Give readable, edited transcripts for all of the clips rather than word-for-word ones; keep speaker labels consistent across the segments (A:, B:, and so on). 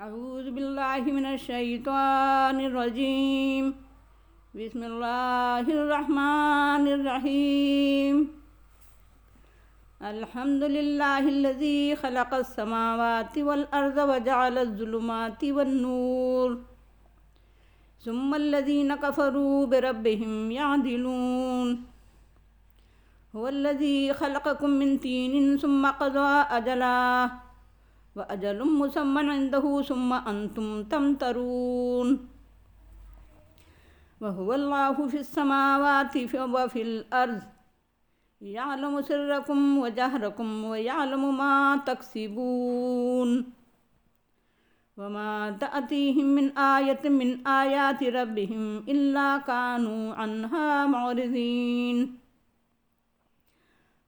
A: اعوذ باللہ من الشیطان الرجیم بسم اللہ الرحمن الرحیم الحمد للہ الذی خلق السماوات والارض وجعل الظلمات والنور ثم الذین کفروا بربهم یعدلون هو الذی خلقکم من طین ثم قضى اجلا وأجل مسمى عنده ثم أنتم تمترون وهو الله في السماوات وفي الأرض يعلم سركم وجهركم ويعلم ما تكسبون وما تأتيهم من آية من آيات ربهم إلا كانوا عنها معرضين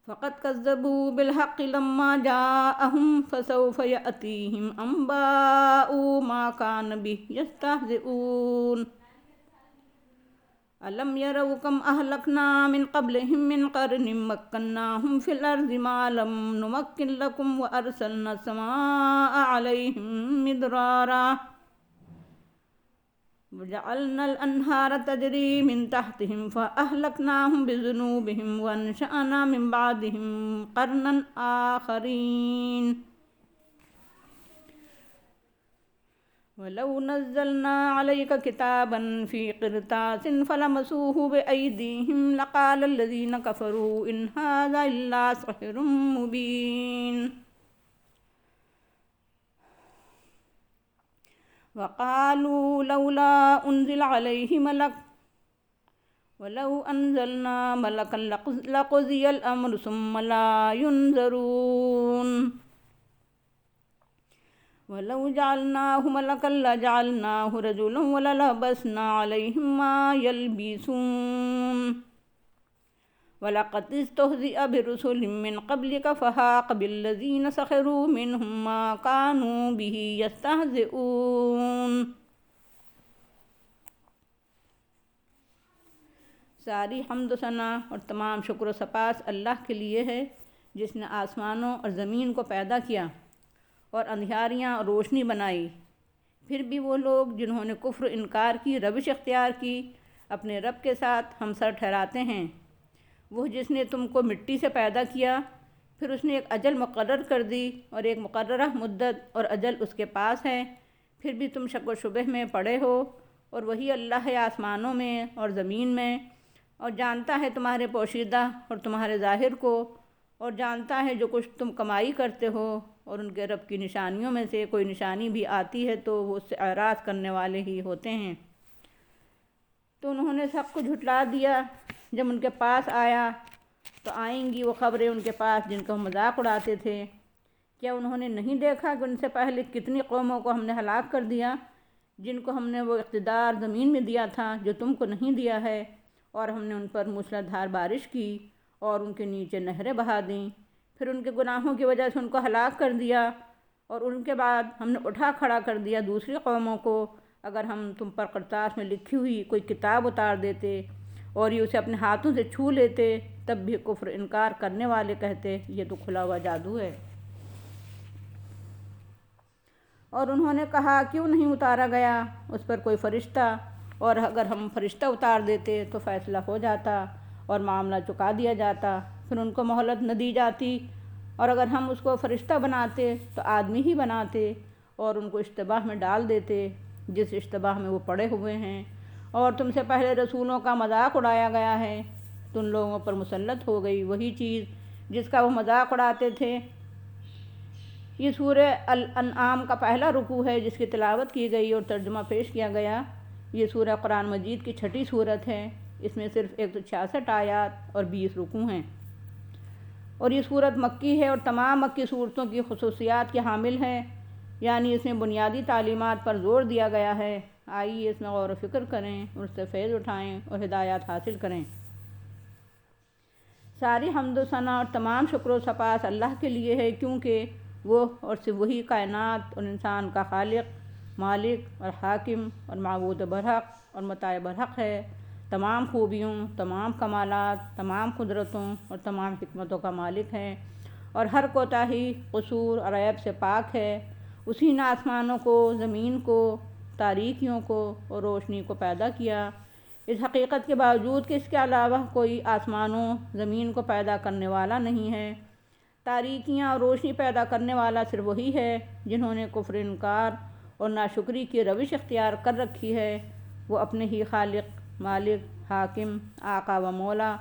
A: فقد كذبوا بالحق لما جاءهم فسوف يأتيهم أنباء ما كان به يستهزئون ألم يروا كم أهلكنا من قبلهم من قرن مكناهم في الأرض ما لم نمكن لكم وأرسلنا السماء عليهم مدرارا وجعلنا الأنهار تجري من تحتهم فأهلكناهم بذنوبهم وأنشأنا من بعدهم قرنا آخرين ولو نزلنا عليك كتابا في قرطاس فلمسوه بأيديهم لقال الذين كفروا إن هذا إلا سحر مبين وقالوا لولا أنزل عليه ملك ولو أنزلنا ملكا لقضي الأمر ثم لا ينظرون ولو جعلناه ملكا لجعلناه رجلا وللبسنا عليهم ما يلبسون وَلَقَدِ اسْتُهْزِئَ بِرُسُلٍ مِّن قَبْلِكَ فَحَاقَ بِالَّذِينَ سَخِرُوا مِنْهُم مَّا كَانُوا بِهِ يَسْتَهْزِئُونَ۔ ساری حمد و ثنا اور تمام شکر و سپاس اللہ کے لیے ہے جس نے آسمانوں اور زمین کو پیدا کیا اور اندھیاریاں اور روشنی بنائی۔ پھر بھی وہ لوگ جنہوں نے کفر و انکار کی روش اختیار کی اپنے رب کے ساتھ ہمسر ٹھہراتے ہیں۔ وہ جس نے تم کو مٹی سے پیدا کیا، پھر اس نے ایک اجل مقرر کر دی اور ایک مقررہ مدت اور اجل اس کے پاس ہے، پھر بھی تم شک و شبہ میں پڑے ہو، اور وہی اللہ ہے آسمانوں میں اور زمین میں، اور جانتا ہے تمہارے پوشیدہ اور تمہارے ظاہر کو، اور جانتا ہے جو کچھ تم کمائی کرتے ہو، اور ان کے رب کی نشانیوں میں سے کوئی نشانی بھی آتی ہے تو وہ اس سے اعراض کرنے والے ہی ہوتے ہیں۔ تو انہوں نے سب کو جھٹلا دیا جب ان کے پاس آیا، تو آئیں گی وہ خبریں ان کے پاس جن کا وہ مذاق اڑاتے تھے۔ کیا انہوں نے نہیں دیکھا کہ ان سے پہلے کتنی قوموں کو ہم نے ہلاک کر دیا جن کو ہم نے وہ اقتدار زمین میں دیا تھا جو تم کو نہیں دیا ہے، اور ہم نے ان پر موسلا دھار بارش کی اور ان کے نیچے نہریں بہا دیں، پھر ان کے گناہوں کی وجہ سے ان کو ہلاک کر دیا، اور ان کے بعد ہم نے اٹھا کھڑا کر دیا دوسری قوموں کو۔ اگر ہم تم پر قرطاس میں لکھی ہوئی کوئی کتاب اتار دیتے اور یہ اسے اپنے ہاتھوں سے چھو لیتے، تب بھی کفر انکار کرنے والے کہتے یہ تو کھلا ہوا جادو ہے۔ اور انہوں نے کہا کیوں نہیں اتارا گیا اس پر کوئی فرشتہ، اور اگر ہم فرشتہ اتار دیتے تو فیصلہ ہو جاتا اور معاملہ چکا دیا جاتا، پھر ان کو مہلت نہ دی جاتی، اور اگر ہم اس کو فرشتہ بناتے تو آدمی ہی بناتے اور ان کو اشتباہ میں ڈال دیتے جس اشتباہ میں وہ پڑے ہوئے ہیں۔ اور تم سے پہلے رسولوں کا مذاق اڑایا گیا ہے تو ان لوگوں پر مسلط ہو گئی وہی چیز جس کا وہ مذاق اڑاتے تھے۔ یہ سورہ الانعام کا پہلا رکوع ہے جس کی تلاوت کی گئی اور ترجمہ پیش کیا گیا۔ یہ سورہ قرآن مجید کی چھٹی سورت ہے۔ اس میں صرف 166 آیات اور 20 رکوع ہیں، اور یہ سورت مکی ہے اور تمام مکی صورتوں کی خصوصیات کی حامل ہے، یعنی اس میں بنیادی تعلیمات پر زور دیا گیا ہے۔ آئیے اس میں غور و فکر کریں اور اس سے فیض اٹھائیں اور ہدایات حاصل کریں۔ ساری حمد و ثنا اور تمام شکر و سپاس اللہ کے لیے ہے، کیونکہ وہ اور صرف وہی کائنات اور انسان کا خالق، مالک اور حاکم اور معبود برحق اور مطاع برحق ہے۔ تمام خوبیوں، تمام کمالات، تمام قدرتوں اور تمام حکمتوں کا مالک ہے، اور ہر کوتاہی، قصور اور عیب سے پاک ہے، اسی نے آسمانوں کو، زمین کو، تاریکیوں کو اور روشنی کو پیدا کیا، اس حقیقت کے باوجود کہ اس کے علاوہ کوئی آسمانوں زمین کو پیدا کرنے والا نہیں ہے۔ تاریکیاں اور روشنی پیدا کرنے والا صرف وہی ہے جنہوں نے کفر، انکار اور ناشکری کی روش اختیار کر رکھی ہے۔ وہ اپنے ہی خالق، مالک، حاکم، آقا و مولا،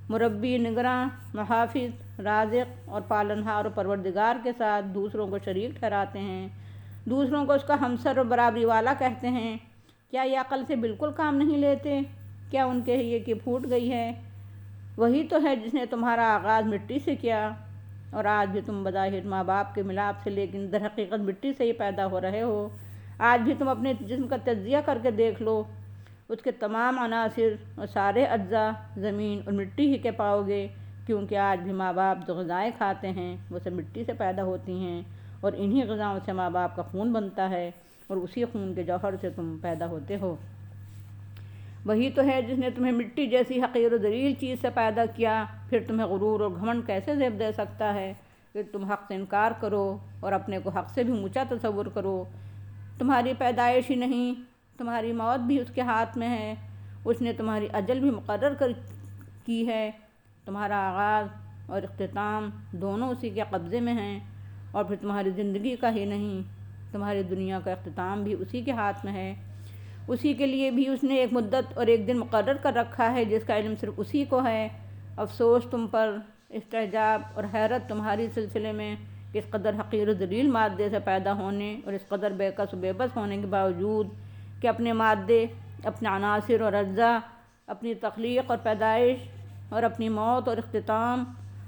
A: مربی، نگراں، محافظ، رازق اور پالنہار و پروردگار کے ساتھ دوسروں کو شریک ٹھہراتے ہیں، دوسروں کو اس کا ہمسر اور برابری والا کہتے ہیں۔ کیا یہ عقل سے بالکل کام نہیں لیتے؟ کیا ان کے یہ کہ پھوٹ گئی ہے؟ وہی تو ہے جس نے تمہارا آغاز مٹی سے کیا، اور آج بھی تم بظاہر ماں باپ کے ملاپ سے لیکن در حقیقت مٹی سے ہی پیدا ہو رہے ہو۔ آج بھی تم اپنے جسم کا تجزیہ کر کے دیکھ لو، اس کے تمام عناصر اور سارے اجزاء زمین اور مٹی ہی کے پاؤ گے، کیونکہ آج بھی ماں باپ جو غذائیں کھاتے ہیں وہ سب مٹی سے پیدا ہوتی ہیں، اور انہی غذاؤں سے ماں باپ کا خون بنتا ہے، اور اسی خون کے جوہر سے تم پیدا ہوتے ہو۔ وہی تو ہے جس نے تمہیں مٹی جیسی حقیر و ذلیل چیز سے پیدا کیا، پھر تمہیں غرور اور گھمنڈ کیسے زیب دے سکتا ہے کہ تم حق سے انکار کرو اور اپنے کو حق سے بھی اونچا تصور کرو۔ تمہاری پیدائش ہی نہیں، تمہاری موت بھی اس کے ہاتھ میں ہے، اس نے تمہاری اجل بھی مقرر کی ہے، تمہارا آغاز اور اختتام دونوں اسی کے قبضے میں ہیں، اور پھر تمہاری زندگی کا ہی نہیں، تمہاری دنیا کا اختتام بھی اسی کے ہاتھ میں ہے۔ اسی کے لیے بھی اس نے ایک مدت اور ایک دن مقرر کر رکھا ہے جس کا علم صرف اسی کو ہے۔ افسوس تم پر، استعجاب اور حیرت تمہاری سلسلے میں کہ اس قدر حقیر و ذلیل مادے سے پیدا ہونے اور اس قدر بے کس و بے بس ہونے کے باوجود کہ اپنے مادے، اپنے عناصر اور اجزاء، اپنی تخلیق اور پیدائش اور اپنی موت اور اختتام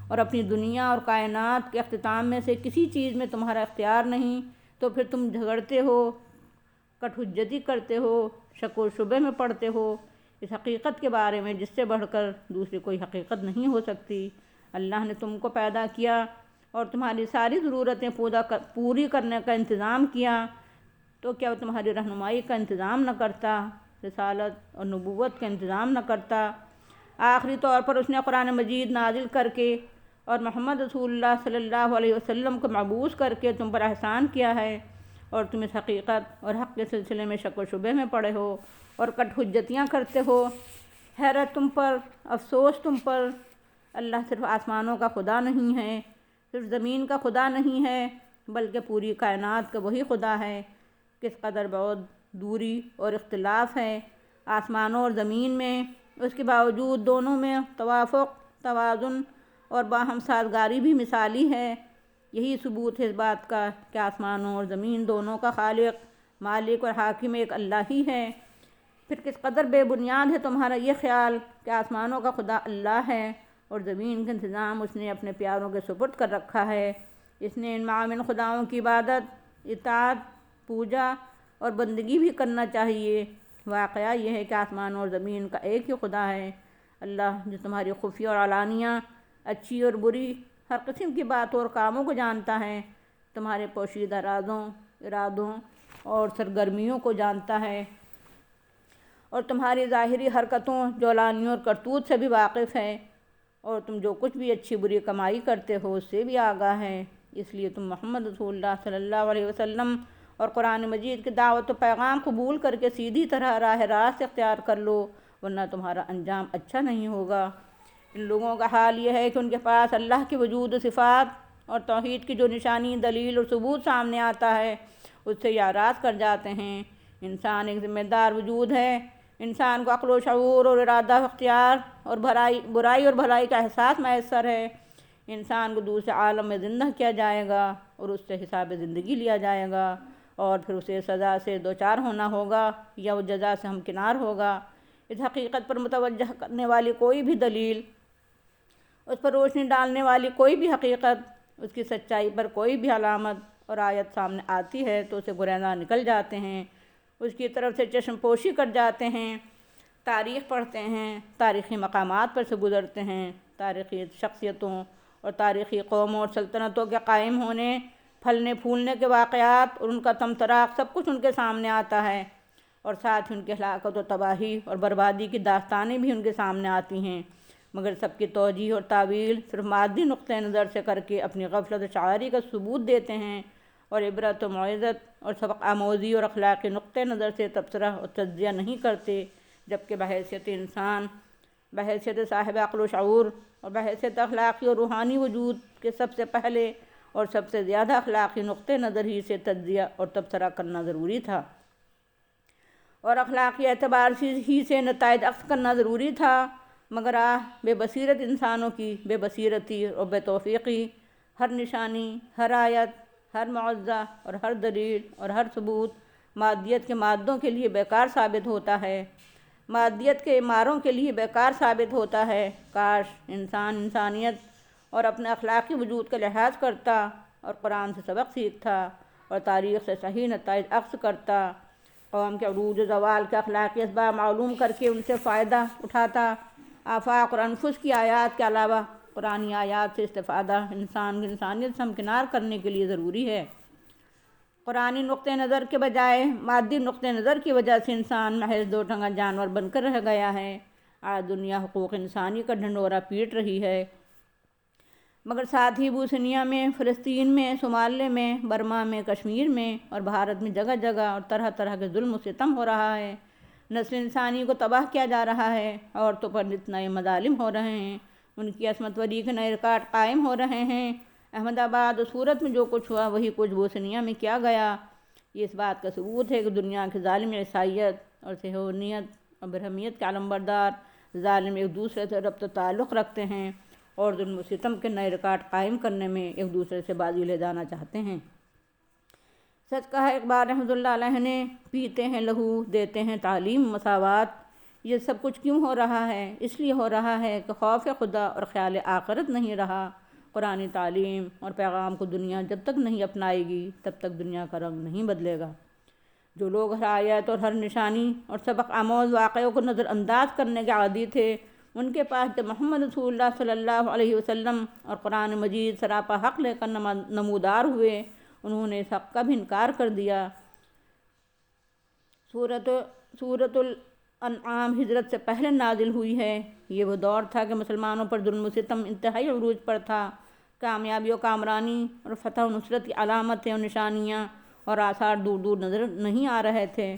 A: اور اپنی دنیا اور کائنات کے اختتام میں سے کسی چیز میں تمہارا اختیار نہیں، تو پھر تم جھگڑتے ہو، کٹ حجتی کرتے ہو، شک و شبہ میں پڑتے ہو اس حقیقت کے بارے میں جس سے بڑھ کر دوسری کوئی حقیقت نہیں ہو سکتی۔ اللہ نے تم کو پیدا کیا اور تمہاری ساری ضرورتیں پوری کرنے کا انتظام کیا، تو کیا وہ تمہاری رہنمائی کا انتظام نہ کرتا، رسالت اور نبوت کا انتظام نہ کرتا؟ آخری طور پر اس نے قرآن مجید نازل کر کے اور محمد رسول اللہ صلی اللہ علیہ وسلم کو مبعوث کر کے تم پر احسان کیا ہے، اور تم اس حقیقت اور حق کے سلسلے میں شک و شبہ میں پڑے ہو اور کٹ حجتیاں کرتے ہو۔ حیرت تم پر، افسوس تم پر۔ اللہ صرف آسمانوں کا خدا نہیں ہے، صرف زمین کا خدا نہیں ہے، بلکہ پوری کائنات کا وہی خدا ہے۔ کس قدر بعد، دوری اور اختلاف ہے آسمانوں اور زمین میں، اس کے باوجود دونوں میں توافق، توازن اور باہم سازگاری بھی مثالی ہے۔ یہی ثبوت ہے اس بات کا کہ آسمانوں اور زمین دونوں کا خالق، مالک اور حاکم ایک اللہ ہی ہے۔ پھر کس قدر بے بنیاد ہے تمہارا یہ خیال کہ آسمانوں کا خدا اللہ ہے اور زمین کا انتظام اس نے اپنے پیاروں کے سپرد کر رکھا ہے۔ اس نے ان معاون خداؤں کی عبادت، اطاعت، پوجا اور بندگی بھی کرنا چاہیے۔ واقعہ یہ ہے کہ آسمانوں اور زمین کا ایک ہی خدا ہے، اللہ جو تمہاری خفیہ اور علانیہ، اچھی اور بری، ہر قسم کی باتوں اور کاموں کو جانتا ہے، تمہارے پوشیدہ رازوں، ارادوں اور سرگرمیوں کو جانتا ہے، اور تمہاری ظاہری حرکتوں، جولانیوں اور کرتوت سے بھی واقف ہے، اور تم جو کچھ بھی اچھی بری کمائی کرتے ہو اس سے بھی آگاہ ہے۔ اس لیے تم محمد رسول اللہ صلی اللہ علیہ وسلم اور قرآن مجید کی دعوت و پیغام قبول کر کے سیدھی طرح راہ راست اختیار کر لو، ورنہ تمہارا انجام اچھا نہیں ہوگا۔ ان لوگوں کا حال یہ ہے کہ ان کے پاس اللہ کے وجود و صفات اور توحید کی جو نشانی، دلیل اور ثبوت سامنے آتا ہے اس سے یہ اعراض کر جاتے ہیں۔ انسان ایک ذمہ دار وجود ہے، انسان کو عقل و شعور اور ارادہ و اختیار اور برائی اور بھلائی کا احساس میسر ہے۔ انسان کو دوسرے عالم میں زندہ کیا جائے گا اور اس سے حساب زندگی لیا جائے گا، اور پھر اسے سزا سے دوچار ہونا ہوگا یا وہ جزا سے ہمکنار ہوگا۔ اس حقیقت پر متوجہ کرنے والی کوئی بھی دلیل، اس پر روشنی ڈالنے والی کوئی بھی حقیقت، اس کی سچائی پر کوئی بھی علامت اور آیت سامنے آتی ہے تو اسے گریزاں نکل جاتے ہیں، اس کی طرف سے چشم پوشی کر جاتے ہیں، تاریخ پڑھتے ہیں، تاریخی مقامات پر سے گزرتے ہیں، تاریخی شخصیتوں اور تاریخی قوموں اور سلطنتوں کے قائم ہونے، پھلنے پھولنے کے واقعات اور ان کا تمطراق سب کچھ ان کے سامنے آتا ہے، اور ساتھ ہی ان کی ہلاکت و تباہی اور بربادی کی داستانیں بھی ان کے سامنے آتی ہیں، مگر سب کی توجیہ اور تعویل صرف مادی نقطہ نظر سے کر کے اپنی غفلت و شاعری کا ثبوت دیتے ہیں، اور عبرت و موعظت اور سبق آموزی اور اخلاقی نقطۂ نظر سے تبصرہ اور تجزیہ نہیں کرتے، جبکہ بحیثیت انسان، بحیثیت صاحب عقل و شعور اور بحیثیت اخلاقی اور روحانی وجود کے سب سے پہلے اور سب سے زیادہ اخلاقی نقطۂ نظر ہی سے تجزیہ اور تبصرہ کرنا ضروری تھا، اور اخلاقی اعتبار ہی سے نتائج اخذ کرنا ضروری تھا، مگر بے بصیرت انسانوں کی بے بصیرتی اور بے توفیقی ہر نشانی، ہر آیت، ہر معجزہ اور ہر دلیل اور ہر ثبوت مادیت کے مادوں کے لیے بیکار ثابت ہوتا ہے، مادیت کے ماروں کے لیے بیکار ثابت ہوتا ہے۔ کاش انسانیت اور اپنے اخلاقی وجود کا لحاظ کرتا اور قرآن سے سبق سیکھتا اور تاریخ سے صحیح نتائج اخذ کرتا، قوم کے عروج و زوال کے اخلاقی اسباب معلوم کر کے ان سے فائدہ اٹھاتا۔ آفاق اور انفس کی آیات کے علاوہ قرآنی آیات سے استفادہ انسانیت سے ہمکنار کرنے کے لیے ضروری ہے۔ قرآنی نقطۂ نظر کے بجائے مادی نقطۂ نظر کی وجہ سے انسان محض دو ٹنگا جانور بن کر رہ گیا ہے۔ آج دنیا حقوق انسانی کا ڈھنڈورا پیٹ رہی ہے، مگر ساتھ ہی بوسنیا میں، فلسطین میں، صومالیہ میں، برما میں، کشمیر میں اور بھارت میں جگہ جگہ اور طرح طرح کے ظلم و ستم ہو رہا ہے، نسل انسانی کو تباہ کیا جا رہا ہے، عورتوں پر نت نئے مظالم ہو رہے ہیں، ان کی عصمت وری کے نئے ریکارڈ قائم ہو رہے ہیں۔ احمد آباد اور سورت میں جو کچھ ہوا وہی کچھ بوسنیا میں کیا گیا۔ یہ اس بات کا ثبوت ہے کہ دنیا کے ظالم عیسائیت اور صہیونیت اور برہمیت کے علمبردار ظالم ایک دوسرے سے ربط و تعلق رکھتے ہیں اور ظلم و ستم کے نئے ریکارڈ قائم کرنے میں ایک دوسرے سے بازی لے جانا چاہتے ہیں۔ سچ کہا اقبال رحمۃ اللہ علیہ نے، پیتے ہیں لہو دیتے ہیں تعلیم مساوات۔ یہ سب کچھ کیوں ہو رہا ہے؟ اس لیے ہو رہا ہے کہ خوف خدا اور خیال آخرت نہیں رہا۔ قرآنی تعلیم اور پیغام کو دنیا جب تک نہیں اپنائے گی تب تک دنیا کا رنگ نہیں بدلے گا۔ جو لوگ ہر آیت اور ہر نشانی اور سبق آموز واقعوں کو نظر انداز کرنے کے عادی تھے، ان کے پاس جب محمد رسول اللہ صلی اللہ علیہ وسلم اور قرآن مجید سراپا حق لے کر نمودار ہوئے، انہوں نے اس حق کا بھی انکار کر دیا۔ سورۃ الانعام ہجرت سے پہلے نازل ہوئی ہے۔ یہ وہ دور تھا کہ مسلمانوں پر ظلم و ستم انتہائی عروج پر تھا، کامیابی و کامرانی اور فتح و نصرت کی علامتیں اور نشانیاں اور آثار دور دور نظر نہیں آ رہے تھے۔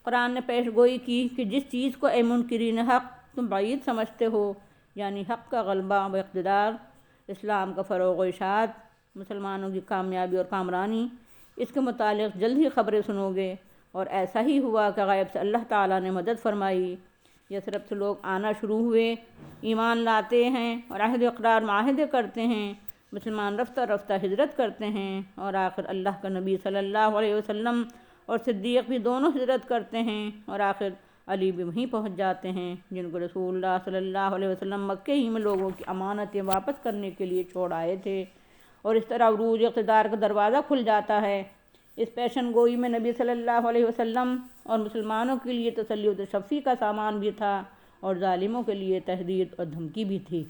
A: قرآن نے پیش گوئی کی کہ جس چیز کو اے منکرین حق تم بعید سمجھتے ہو، یعنی حق کا غلبہ و اقتدار، اسلام کا فروغ و اشاعت، مسلمانوں کی کامیابی اور کامرانی، اس کے متعلق جلد ہی خبریں سنو گے۔ اور ایسا ہی ہوا کہ غیب سے اللہ تعالیٰ نے مدد فرمائی، یثرب سے لوگ آنا شروع ہوئے، ایمان لاتے ہیں اور عہد اقرار معاہدے کرتے ہیں، مسلمان رفتہ رفتہ ہجرت کرتے ہیں، اور آخر اللہ کا نبی صلی اللہ علیہ وسلم اور صدیق بھی دونوں ہجرت کرتے ہیں، اور آخر علی بھی وہیں پہنچ جاتے ہیں جن کو رسول اللہ صلی اللہ علیہ وسلم مکے ہی میں لوگوں کی امانتیں واپس کرنے کے لیے چھوڑ آئے تھے، اور اس طرح عروج اقتدار کا دروازہ کھل جاتا ہے۔ اس پیشن گوئی میں نبی صلی اللہ علیہ وسلم اور مسلمانوں کے لیے تسلی و تشفی کا سامان بھی تھا اور ظالموں کے لیے تحریر اور دھمکی بھی تھی۔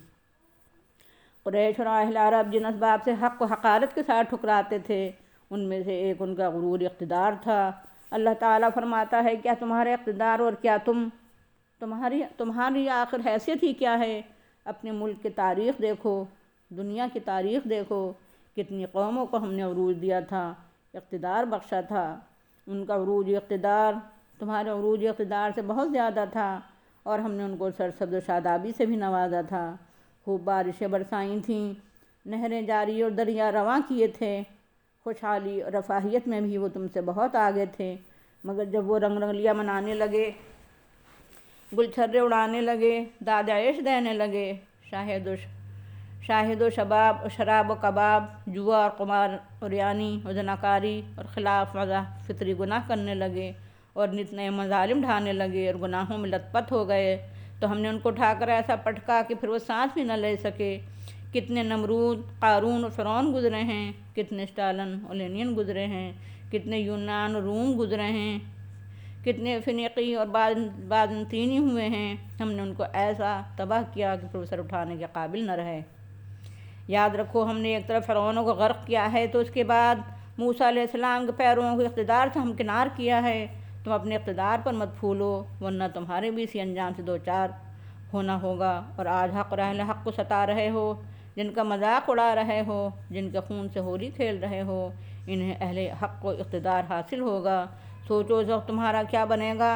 A: قریش اور اہل عرب جن اسباب سے حق و حقارت کے ساتھ ٹھکراتے تھے، ان میں سے ایک ان کا غرور اقتدار تھا۔ اللہ تعالیٰ فرماتا ہے، کیا تمہارا اقتدار اور کیا تمہاری آخر حیثیت ہی کیا ہے؟ اپنے ملک کی تاریخ دیکھو، دنیا کی تاریخ دیکھو، کتنی قوموں کو ہم نے عروج دیا تھا، اقتدار بخشا تھا۔ ان کا عروج اقتدار تمہارے عروج اقتدار سے بہت زیادہ تھا، اور ہم نے ان کو سرسبز و شادابی سے بھی نوازا تھا۔ خوب بارشیں برسائی تھیں، نہریں جاری اور دریا رواں کیے تھے، خوشحالی اور رفاہیت میں بھی وہ تم سے بہت آگے تھے، مگر جب وہ رنگ رنگلیاں منانے لگے، گل چھرے اڑانے لگے، داد عیش دینے لگے، شاہد و شراب و کباب، جوا اور قمار اور یعنی و زناکاری اور خلاف وضع فطری گناہ کرنے لگے اور نت نئے مظالم ڈھانے لگے اور گناہوں میں لت پت ہو گئے، تو ہم نے ان کو اٹھا کر ایسا پٹکا کہ پھر وہ سانس بھی نہ لے سکے۔ کتنے نمرود، قارون اور فرعون گزرے ہیں، کتنے اسٹالن اور لینین گزرے ہیں، کتنے یونان اور روم گزرے ہیں، کتنے فنیقی اور بازنطینی ہوئے ہیں، ہم نے ان کو ایسا تباہ کیا کہ پھر وہ سر اٹھانے کے قابل نہ رہے۔ یاد رکھو، ہم نے ایک طرف فرعونوں کو غرق کیا ہے تو اس کے بعد موسیٰ علیہ السلام کے پیرووں کو اقتدار سے ہمکنار کیا ہے۔ تم اپنے اقتدار پر مت پھولو، ورنہ تمہارے بھی اسی انجام سے دوچار ہونا ہوگا۔ اور آج حق اور اہل حق کو ستا رہے ہو، جن کا مذاق اڑا رہے ہو، جن کے خون سے ہولی کھیل رہے ہو، انہیں اہل حق کو اقتدار حاصل ہوگا۔ سوچو اس وقت تمہارا کیا بنے گا،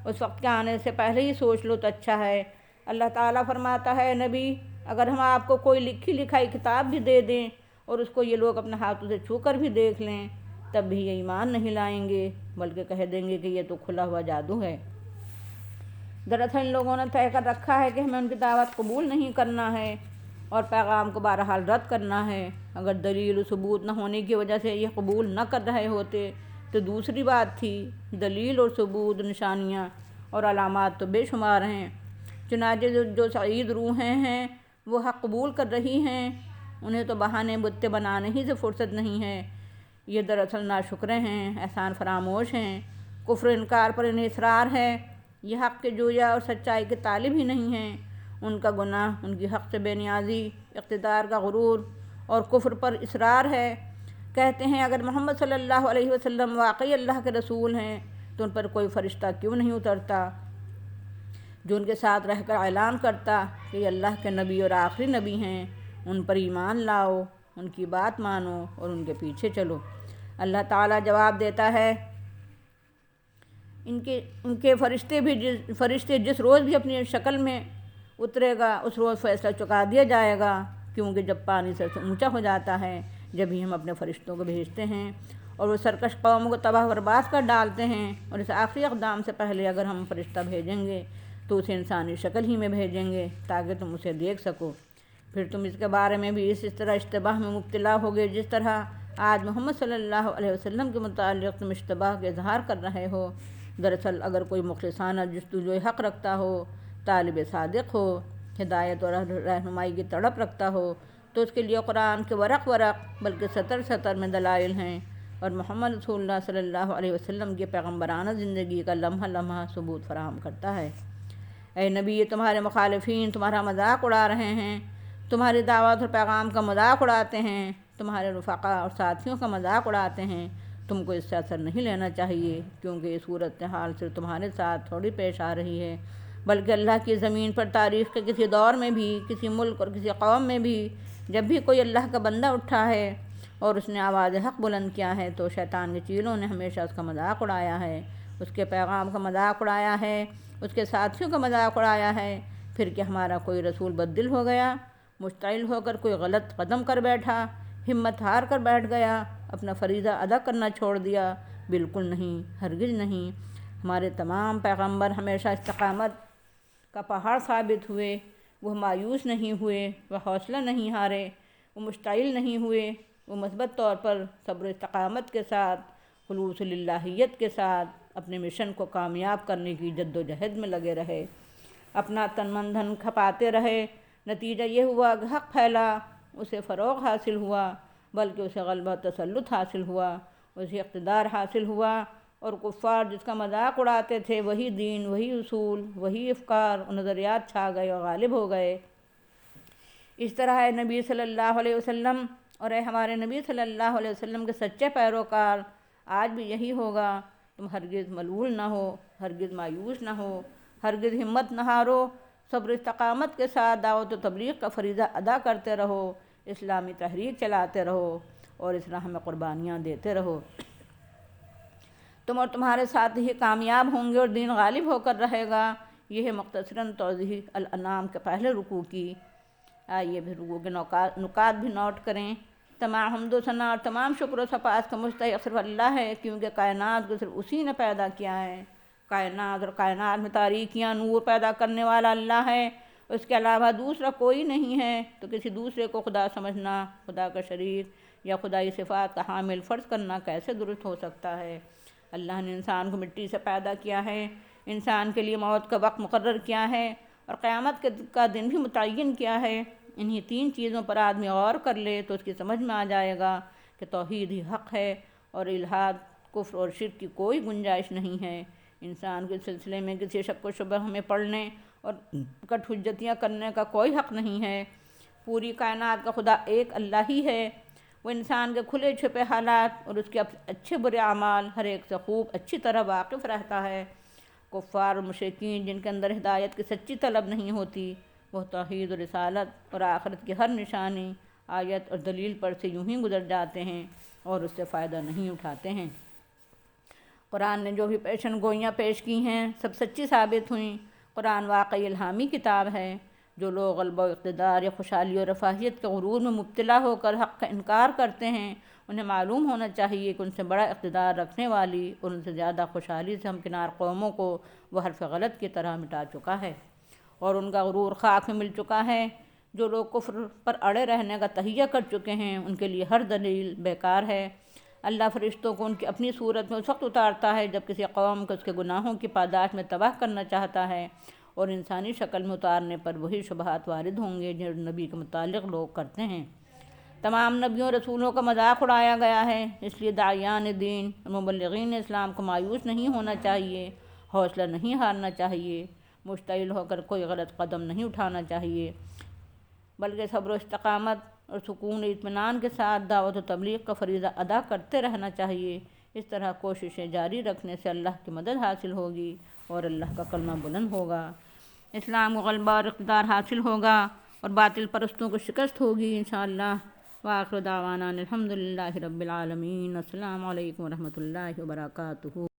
A: اس وقت کے آنے سے پہلے ہی سوچ لو تو اچھا ہے۔ اللہ تعالیٰ فرماتا ہے نبی، اگر ہم آپ کو کوئی لکھی لکھائی کتاب بھی دے دیں اور اس کو یہ لوگ اپنے ہاتھوں سے چھو کر بھی دیکھ لیں تب بھی یہ ایمان نہیں لائیں گے، بلکہ کہہ دیں گے کہ یہ تو کھلا ہوا جادو ہے۔ دراصل ان لوگوں نے طے کر رکھا ہے کہ ہمیں ان کی دعوت قبول نہیں کرنا ہے اور پیغام کو بہرحال رد کرنا ہے۔ اگر دلیل و ثبوت نہ ہونے کی وجہ سے یہ قبول نہ کر رہے ہوتے تو دوسری بات تھی، دلیل اور ثبوت، نشانیاں اور علامات تو بے شمار ہیں۔ چنانچہ جو سعید روحیں ہیں وہ حق قبول کر رہی ہیں، انہیں تو بہانے بتیں بنانے ہی سے فرصت نہیں ہے۔ یہ دراصل ناشکرے ہیں، احسان فراموش ہیں، کفر انکار پر انہیں اصرار ہے، یہ حق کے جویا اور سچائی کے طالب ہی نہیں ہیں۔ ان کا گناہ ان کی حق سے بے نیازی، اقتدار کا غرور اور کفر پر اصرار ہے۔ کہتے ہیں اگر محمد صلی اللہ علیہ وسلم واقعی اللہ کے رسول ہیں تو ان پر کوئی فرشتہ کیوں نہیں اترتا جو ان کے ساتھ رہ کر اعلان کرتا کہ یہ اللہ کے نبی اور آخری نبی ہیں، ان پر ایمان لاؤ، ان کی بات مانو اور ان کے پیچھے چلو۔ اللہ تعالیٰ جواب دیتا ہے ان کے فرشتے جس روز بھی اپنی شکل میں اترے گا اس روز فیصلہ چکا دیا جائے گا، کیونکہ جب پانی سر سے اونچا ہو جاتا ہے جب ہی ہم اپنے فرشتوں کو بھیجتے ہیں اور وہ سرکش قوم کو تباہ برباد کر ڈالتے ہیں۔ اور اس آخری اقدام سے پہلے اگر ہم فرشتہ بھیجیں گے تو اسے انسانی شکل ہی میں بھیجیں گے تاکہ تم اسے دیکھ سکو۔ پھر تم اس کے بارے میں بھی اس طرح اشتباہ میں مبتلا ہوگے جس طرح آج محمد صلی اللہ علیہ وسلم کے متعلق تم اشتباہ کے اظہار کر رہے ہو۔ دراصل اگر کوئی مخلصانہ جستجوی حق رکھتا ہو، طالب صادق ہو، ہدایت اور رہنمائی کی تڑپ رکھتا ہو تو اس کے لیے قرآن کے ورق بلکہ سطر سطر میں دلائل ہیں، اور محمد رسول اللہ صلی اللہ علیہ وسلم کی پیغمبرانہ زندگی کا لمحہ لمحہ ثبوت فراہم کرتا ہے۔ اے نبی، یہ تمہارے مخالفین تمہارا مذاق اڑا رہے ہیں، تمہاری دعوت اور پیغام کا مذاق اڑاتے ہیں، تمہارے رفقا اور ساتھیوں کا مذاق اڑاتے ہیں۔ تم کو اس سے اثر نہیں لینا چاہیے، کیونکہ یہ صورتحال صرف تمہارے ساتھ تھوڑی پیش آ رہی ہے، بلکہ اللہ کی زمین پر تاریخ کے کسی دور میں بھی، کسی ملک اور کسی قوم میں بھی جب بھی کوئی اللہ کا بندہ اٹھا ہے اور اس نے آواز حق بلند کیا ہے تو شیطان کے چیلوں نے ہمیشہ اس کا مذاق اڑایا ہے، اس کے پیغام کا مذاق اڑایا ہے، اس کے ساتھیوں کا مذاق اڑایا ہے۔ پھر کہ ہمارا کوئی رسول بددل ہو گیا، مشتعل ہو کر کوئی غلط قدم کر بیٹھا، ہمت ہار کر بیٹھ گیا، اپنا فریضہ ادا کرنا چھوڑ دیا؟ بالکل نہیں، ہرگز نہیں۔ ہمارے تمام پیغمبر ہمیشہ استقامت کا پہاڑ ثابت ہوئے، وہ مایوس نہیں ہوئے، وہ حوصلہ نہیں ہارے، وہ مشتعل نہیں ہوئے، وہ مثبت طور پر صبر و استقامت کے ساتھ، خلوص للہیت کے ساتھ اپنے مشن کو کامیاب کرنے کی جد و جہد میں لگے رہے، اپنا تن من دھن کھپاتے رہے۔ نتیجہ یہ ہوا کہ حق پھیلا، اسے فروغ حاصل ہوا، بلکہ اسے غلبہ تسلط حاصل ہوا، اسے اقتدار حاصل ہوا، اور کفار جس کا مذاق اڑاتے تھے وہی دین، وہی اصول، وہی افکار اور نظریات چھا گئے اور غالب ہو گئے۔ اس طرح اے نبی صلی اللہ علیہ وسلم اور اے ہمارے نبی صلی اللہ علیہ وسلم کے سچے پیروکار، آج بھی یہی ہوگا۔ تم ہرگز ملول نہ ہو، ہرگز مایوس نہ ہو، ہرگز ہمت نہ ہارو، صبر استقامت کے ساتھ دعوت و تبلیغ کا فریضہ ادا کرتے رہو، اسلامی تحریک چلاتے رہو اور اس راہ میں قربانیاں دیتے رہو۔ تم اور تمہارے ساتھی ہی کامیاب ہوں گے اور دین غالب ہو کر رہے گا۔ یہ ہے مختصراً توضیح الانعام کے پہلے رکوع کی۔ آئیے بھی رکوع کے نکات بھی نوٹ کریں۔ تمام حمد و ثنا اور تمام شکر و سپاس کا مستحق صرف اللہ ہے، کیونکہ کائنات کو صرف اسی نے پیدا کیا ہے۔ کائنات اور کائنات میں تاریکیاں نور پیدا کرنے والا اللہ ہے، اس کے علاوہ دوسرا کوئی نہیں ہے، تو کسی دوسرے کو خدا سمجھنا، خدا کا شریک یا خدائی صفات کا حامل فرض کرنا کیسے درست ہو سکتا ہے؟ اللہ نے انسان کو مٹی سے پیدا کیا ہے، انسان کے لیے موت کا وقت مقرر کیا ہے اور قیامت کا دن بھی متعین کیا ہے۔ انہی تین چیزوں پر آدمی غور کر لے تو اس کی سمجھ میں آ جائے گا کہ توحید ہی حق ہے اور الحاد، کفر اور شرک کی کوئی گنجائش نہیں ہے۔ انسان کے سلسلے میں کسی شک و شبہ میں پڑھنے اور کٹ حجتیاں کرنے کا کوئی حق نہیں ہے۔ پوری کائنات کا خدا ایک اللہ ہی ہے، وہ انسان کے کھلے چھپے حالات اور اس کے اچھے برے اعمال ہر ایک سے خوب اچھی طرح واقف رہتا ہے۔ کفار اور مشرکین جن کے اندر ہدایت کی سچی طلب نہیں ہوتی، وہ توحید و رسالت اور آخرت کی ہر نشانی، آیت اور دلیل پر سے یوں ہی گزر جاتے ہیں اور اس سے فائدہ نہیں اٹھاتے ہیں۔ قرآن نے جو بھی پیشن گوئیاں پیش کی ہیں سب سچی ثابت ہوئیں۔ قرآن واقعی الہامی کتاب ہے۔ جو لوگ غلبہ و اقتدار یا خوشحالی اور رفاہیت کے غرور میں مبتلا ہو کر حق کا انکار کرتے ہیں، انہیں معلوم ہونا چاہیے کہ ان سے بڑا اقتدار رکھنے والی اور ان سے زیادہ خوشحالی سے ہمکنار قوموں کو وہ حرف غلط کی طرح مٹا چکا ہے اور ان کا غرور خاک میں مل چکا ہے۔ جو لوگ کفر پر اڑے رہنے کا تہیہ کر چکے ہیں ان کے لیے ہر دلیل بیکار ہے۔ اللہ فرشتوں کو ان کی اپنی صورت میں اس وقت اتارتا ہے جب کسی قوم کو اس کے گناہوں کی پاداش میں تباہ کرنا چاہتا ہے، اور انسانی شکل میں اتارنے پر وہی شبہات وارد ہوں گے جو نبی کے متعلق لوگ کرتے ہیں۔ تمام نبیوں رسولوں کا مذاق اڑایا گیا ہے، اس لیے داعیان دین اور مبلغین اسلام کو مایوس نہیں ہونا چاہیے، حوصلہ نہیں ہارنا چاہیے، مشتعل ہو کر کوئی غلط قدم نہیں اٹھانا چاہیے، بلکہ صبر و استقامت اور سکون و اطمینان کے ساتھ دعوت و تبلیغ کا فریضہ ادا کرتے رہنا چاہیے۔ اس طرح کوششیں جاری رکھنے سے اللہ کی مدد حاصل ہوگی اور اللہ کا کلمہ بلند ہوگا، اسلام کو غلبہ اور اقتدار حاصل ہوگا اور باطل پرستوں کو شکست ہوگی انشاءاللہ۔ وآخر دعوانا الحمدللہ رب العالمین۔ السلام علیکم ورحمۃ اللہ وبرکاتہ۔